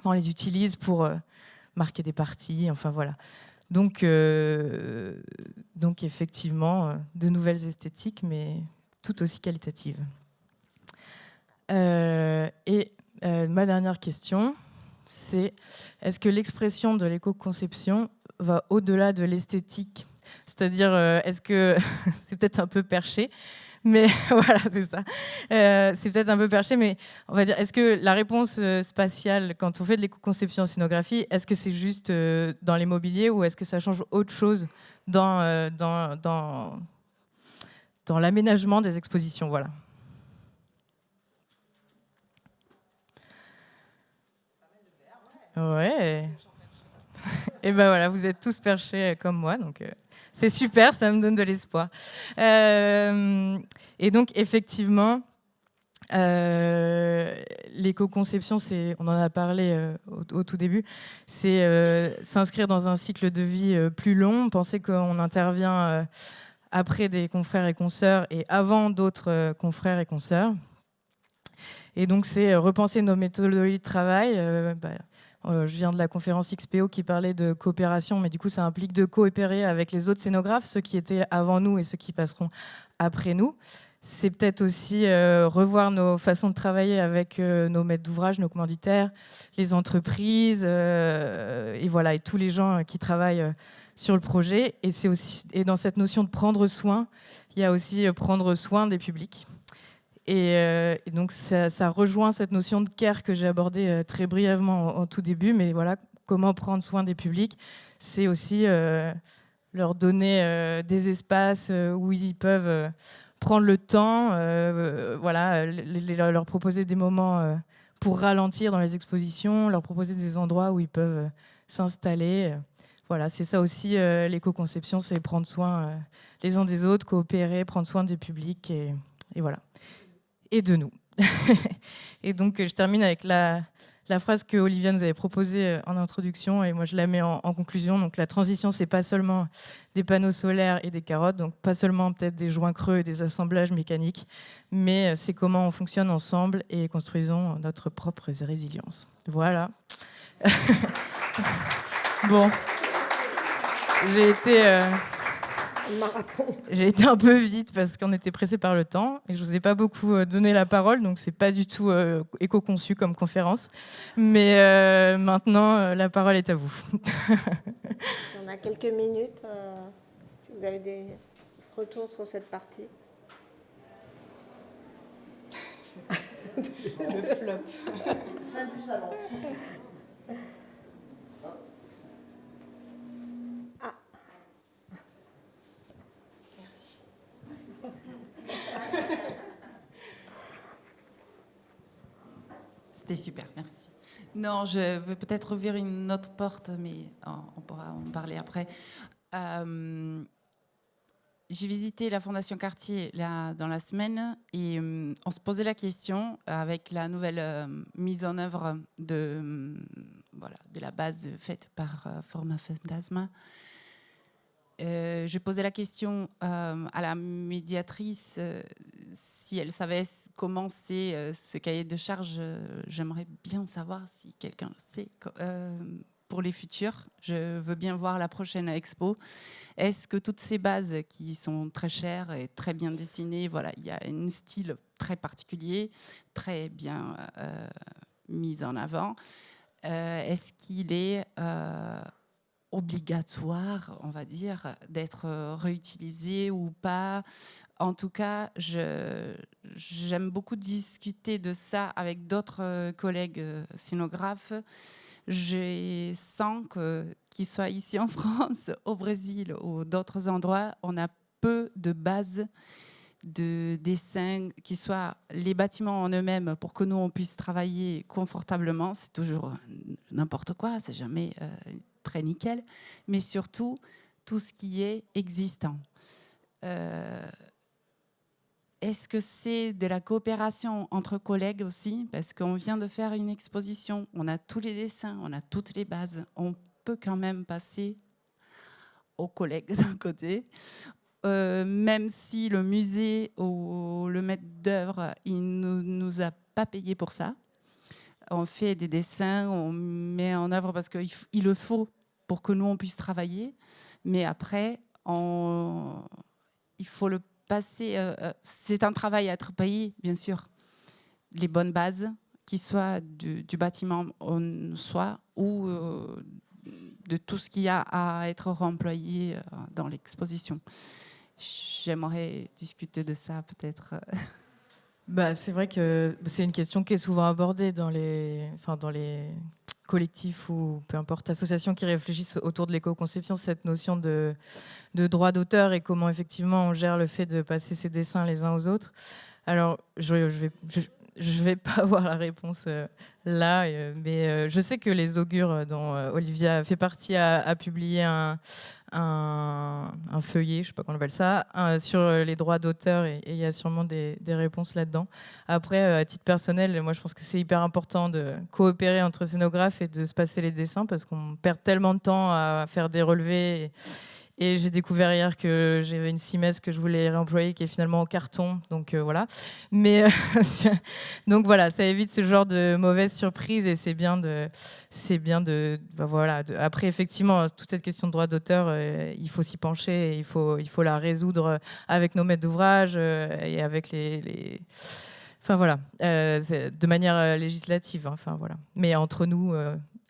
On les utilise pour marquer des parties, enfin voilà. Donc effectivement, de nouvelles esthétiques, mais tout aussi qualitatives. Ma dernière question, c'est est-ce que l'expression de l'éco-conception va au-delà de l'esthétique ? C'est-à-dire, est-ce que c'est peut-être un peu perché, mais voilà, c'est ça. C'est peut-être un peu perché, mais on va dire, est-ce que la réponse spatiale, quand on fait de l'éco-conception en scénographie, est-ce que c'est juste dans les mobiliers ou est-ce que ça change autre chose dans l'aménagement des expositions ? Voilà. Ouais. Et ben voilà, vous êtes tous perchés comme moi, donc c'est super, ça me donne de l'espoir. Et donc effectivement, l'éco-conception, on en a parlé au tout début, c'est s'inscrire dans un cycle de vie plus long, penser qu'on intervient après des confrères et consoeurs et avant d'autres confrères et consoeurs. Et donc c'est repenser nos méthodologies de travail. Je viens de la conférence XPO qui parlait de coopération, mais du coup, ça implique de coopérer avec les autres scénographes, ceux qui étaient avant nous et ceux qui passeront après nous. C'est peut-être aussi revoir nos façons de travailler avec nos maîtres d'ouvrage, nos commanditaires, les entreprises, et tous les gens qui travaillent sur le projet. Et dans cette notion de prendre soin, il y a aussi prendre soin des publics. Et donc, ça rejoint cette notion de care que j'ai abordée très brièvement en tout début. Mais voilà, comment prendre soin des publics, c'est aussi leur donner des espaces où ils peuvent prendre le temps, leur proposer des moments pour ralentir dans les expositions, leur proposer des endroits où ils peuvent s'installer. Voilà, c'est ça aussi, l'éco-conception, c'est prendre soin les uns des autres, coopérer, prendre soin des publics, et voilà. Et de nous. Et donc, je termine avec la la phrase que Olivia nous avait proposée en introduction, et moi je la mets en conclusion. Donc la transition, c'est pas seulement des panneaux solaires et des carottes, donc pas seulement peut-être des joints creux et des assemblages mécaniques, mais c'est comment on fonctionne ensemble et construisons notre propre résilience. Voilà. Bon, j'ai été un peu vite parce qu'on était pressé par le temps et je vous ai pas beaucoup donné la parole, donc c'est pas du tout éco-conçu comme conférence. Mais maintenant, la parole est à vous. Si on a quelques minutes, si vous avez des retours sur cette partie. Le flop. Fin du salon. Ah. Merci. C'était super, merci. Non, je vais peut-être ouvrir une autre porte, mais on pourra en parler après. J'ai visité la Fondation Cartier là, dans la semaine et on se posait la question avec la nouvelle mise en œuvre de la base faite par Forma Fantasma. Je posais la question à la médiatrice si elle savait comment c'est ce cahier de charge. J'aimerais bien savoir si quelqu'un le sait. Pour les futurs, je veux bien voir la prochaine expo. Est-ce que toutes ces bases qui sont très chères et très bien dessinées, voilà, il y a un style très particulier, très bien mis en avant. Est-ce qu'il est obligatoire, on va dire, d'être réutilisé ou pas? En tout cas, j'aime beaucoup discuter de ça avec d'autres collègues scénographes. Je sens qu'ils soient ici en France, au Brésil ou d'autres endroits, on a peu de bases de dessins qui soient les bâtiments en eux-mêmes pour que nous, on puisse travailler confortablement. C'est toujours n'importe quoi, c'est jamais très nickel, mais surtout tout ce qui est existant. Est-ce que c'est de la coopération entre collègues aussi? Parce qu'on vient de faire une exposition, on a tous les dessins, on a toutes les bases. On peut quand même passer aux collègues d'un côté. Même si le musée ou le maître d'œuvre, il ne nous a pas payé pour ça. On fait des dessins, on met en œuvre parce qu'il le faut pour que nous, on puisse travailler. Mais après, il faut le passer. C'est un travail à être payé, bien sûr. Les bonnes bases, qui soient du bâtiment en soi ou de tout ce qu'il y a à être remployé dans l'exposition. J'aimerais discuter de ça, peut-être. C'est vrai que c'est une question qui est souvent abordée dans les collectifs ou peu importe, associations qui réfléchissent autour de l'éco-conception, cette notion de droit d'auteur et comment effectivement on gère le fait de passer ses dessins les uns aux autres. Alors, je vais pas avoir la réponse là, mais je sais que les augures dont Olivia fait partie a publié un feuillet, je sais pas comment on appelle ça, sur les droits d'auteur et il y a sûrement des réponses là-dedans. Après, à titre personnel, moi je pense que c'est hyper important de coopérer entre scénographes et de se passer les dessins parce qu'on perd tellement de temps à faire des relevés. Et j'ai découvert hier que j'avais une Simès que je voulais réemployer qui est finalement en carton. Donc voilà. Mais donc voilà, ça évite ce genre de mauvaises surprises et c'est bien de voilà. Après effectivement, toute cette question de droit d'auteur, il faut s'y pencher et il faut la résoudre avec nos maîtres d'ouvrage et avec les enfin voilà, de manière législative. Enfin voilà. Mais entre nous.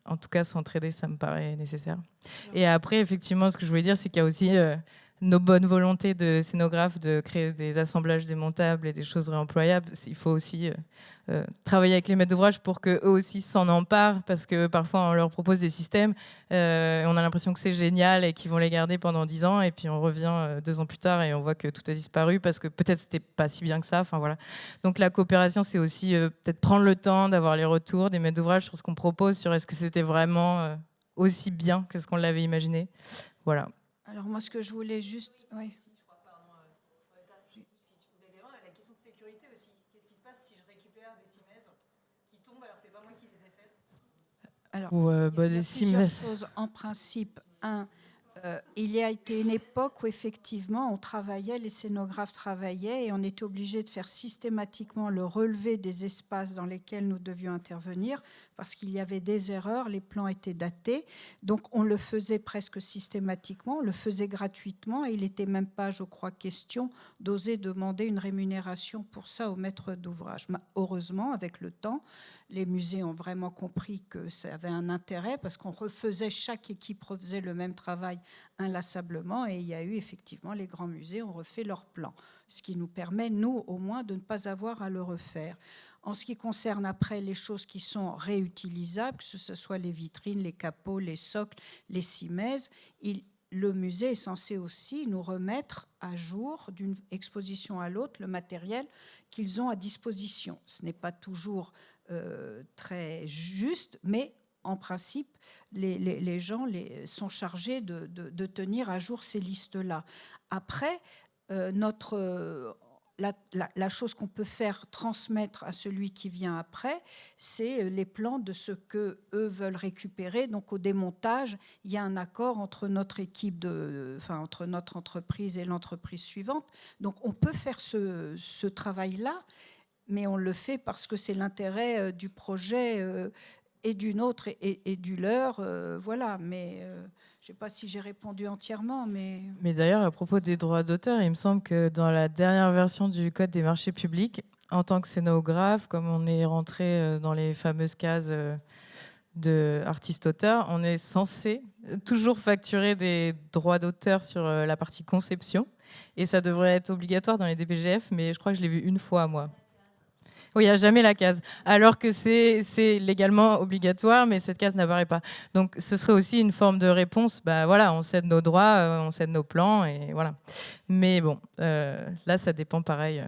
En tout cas, s'entraider, ça me paraît nécessaire. Et après, effectivement, ce que je voulais dire, c'est qu'il y a aussi nos bonnes volontés de scénographes de créer des assemblages démontables et des choses réemployables. Il faut aussi travailler avec les maîtres d'ouvrage pour qu'eux aussi s'en emparent, parce que parfois, on leur propose des systèmes, on a l'impression que c'est génial et qu'ils vont les garder pendant 10 ans, et puis on revient 2 ans plus tard et on voit que tout a disparu parce que peut-être c'était pas si bien que ça. Enfin, voilà. Donc la coopération, c'est aussi peut-être prendre le temps d'avoir les retours des maîtres d'ouvrage sur ce qu'on propose, sur est-ce que c'était vraiment aussi bien que ce qu'on l'avait imaginé. Voilà. Alors moi, ce que je voulais juste... Oui. La question de sécurité aussi. Qu'est-ce qui se passe si je récupère des cimaises qui tombent alors que c'est pas moi qui les ai faites? Alors, Ou il y a des plusieurs Siemens. choses. En principe, il y a été une époque où effectivement on travaillait, les scénographes travaillaient et on était obligé de faire systématiquement le relevé des espaces dans lesquels nous devions intervenir parce qu'il y avait des erreurs, les plans étaient datés. Donc on le faisait presque systématiquement, on le faisait gratuitement et il n'était même pas, je crois, question d'oser demander une rémunération pour ça au maître d'ouvrage. Heureusement, avec le temps, les musées ont vraiment compris que ça avait un intérêt parce qu'on refaisait, chaque équipe refaisait le même travail inlassablement et il y a eu effectivement, les grands musées ont refait leur plan, ce qui nous permet, nous, au moins, de ne pas avoir à le refaire. En ce qui concerne après les choses qui sont réutilisables, que ce soit les vitrines, les capots, les socles, les cimaises, le musée est censé aussi nous remettre à jour d'une exposition à l'autre le matériel qu'ils ont à disposition. Ce n'est pas toujours très juste, mais en principe, les gens sont chargés de tenir à jour ces listes-là. Après, la chose qu'on peut faire transmettre à celui qui vient après, c'est les plans de ce qu'eux veulent récupérer. Donc au démontage, il y a un accord entre notre équipe, entre notre entreprise et l'entreprise suivante. Donc on peut faire ce travail-là, mais on le fait parce que c'est l'intérêt du projet et du nôtre et du leur. Voilà, mais je ne sais pas si j'ai répondu entièrement. Mais d'ailleurs, à propos des droits d'auteur, il me semble que dans la dernière version du Code des marchés publics, en tant que scénographe, comme on est rentré dans les fameuses cases de artiste-auteur, on est censé toujours facturer des droits d'auteur sur la partie conception. Et ça devrait être obligatoire dans les DPGF, mais je crois que je l'ai vu une fois, moi. Oui, il n'y a jamais la case, alors que c'est légalement obligatoire, mais cette case n'apparaît pas. Donc, ce serait aussi une forme de réponse. Bah, voilà, on cède nos droits, on cède nos plans, et voilà. Mais bon, là, ça dépend pareil.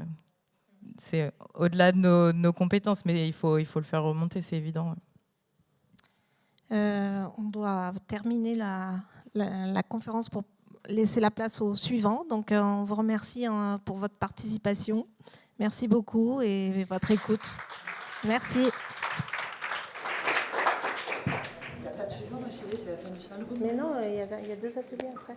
C'est au-delà de nos compétences, mais il faut le faire remonter, c'est évident. On doit terminer la conférence pour laisser la place au suivant. Donc, on vous remercie pour votre participation. Merci beaucoup et votre écoute. Merci. Il n'y a pas de suivant, c'est la fin du salon. Mais non, il y a 2 ateliers après.